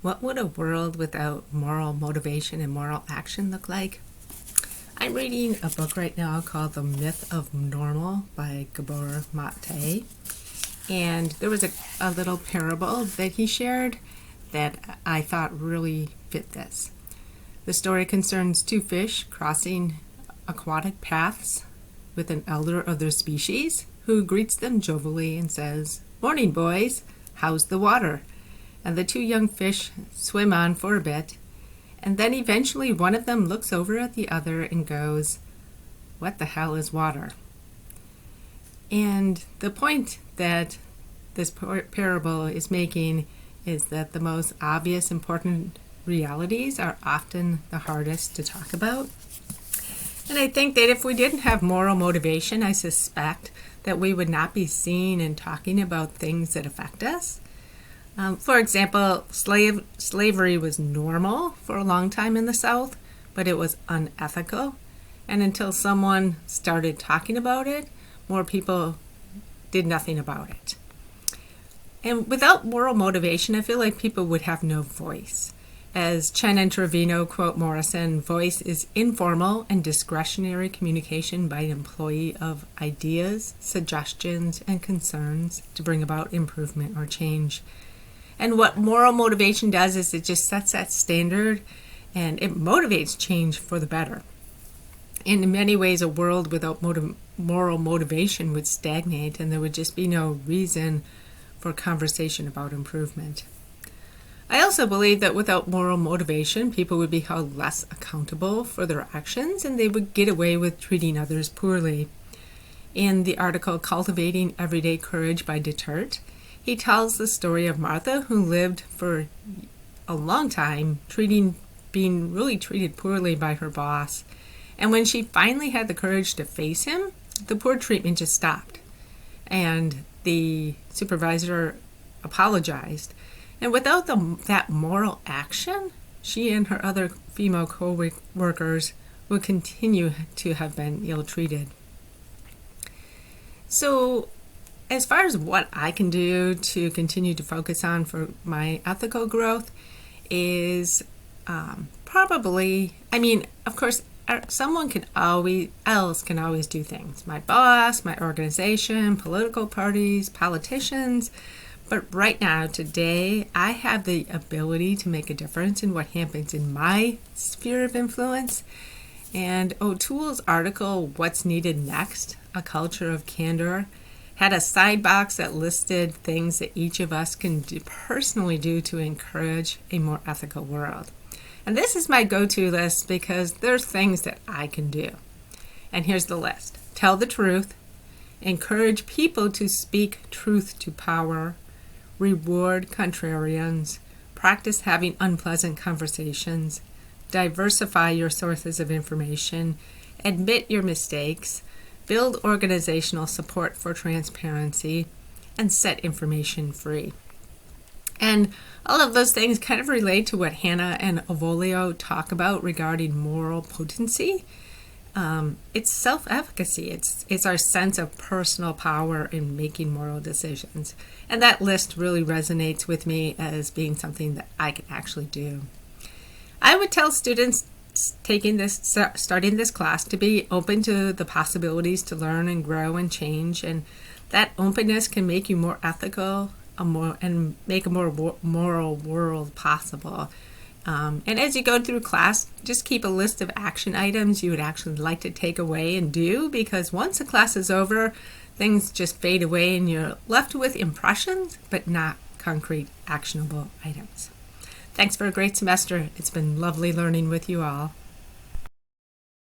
What would a world without moral motivation and moral action look like? I'm reading a book right now called The Myth of Normal by Gabor Mate. And there was a little parable that he shared that I thought really fit this. The story concerns two fish crossing aquatic paths with an elder of their species who greets them jovially and says, "Morning, boys, how's the water?" And the two young fish swim on for a bit, and then eventually one of them looks over at the other and goes, "What the hell is water?" And the point that this parable is making is that the most obvious, important realities are often the hardest to talk about. And I think that if we didn't have moral motivation, I suspect that we would not be seeing and talking about things that affect us. For example, slavery was normal for a long time in the South, but it was unethical. And until someone started talking about it, more people did nothing about it. And without moral motivation, I feel like people would have no voice. As Chen and Trevino quote Morrison, voice is informal and discretionary communication by an employee of ideas, suggestions, and concerns to bring about improvement or change. And what moral motivation does is it just sets that standard and it motivates change for the better. In many ways, a world without moral motivation would stagnate and there would just be no reason for conversation about improvement. I also believe that without moral motivation, people would be held less accountable for their actions and they would get away with treating others poorly. In the article Cultivating Everyday Courage by Detert, he tells the story of Martha, who lived for a long time being really treated poorly by her boss. And when she finally had the courage to face him, the poor treatment just stopped. And the supervisor apologized. And without that moral action, she and her other female co-workers would continue to have been ill-treated. So, as far as what I can do to continue to focus on for my ethical growth is of course, someone else can always do things. My boss, my organization, political parties, politicians. But right now, today, I have the ability to make a difference in what happens in my sphere of influence. And O'Toole's article, What's Needed Next? A Culture of Candor, had a side box that listed things that each of us can personally do to encourage a more ethical world. And this is my go-to list because there's things that I can do. And here's the list. Tell the truth. Encourage people to speak truth to power. Reward contrarians. Practice having unpleasant conversations. Diversify your sources of information. Admit your mistakes. Build organizational support for transparency, and set information free. And all of those things kind of relate to what Hannah and Avolio talk about regarding moral potency. It's self-efficacy. It's our sense of personal power in making moral decisions. And that list really resonates with me as being something that I can actually do. I would tell students starting this class to be open to the possibilities to learn and grow and change, and that openness can make you more ethical and make a more moral world possible. And as you go through class, just keep a list of action items you would actually like to take away and do, because once the class is over, things just fade away and you're left with impressions but not concrete actionable items. Thanks for a great semester. It's been lovely learning with you all.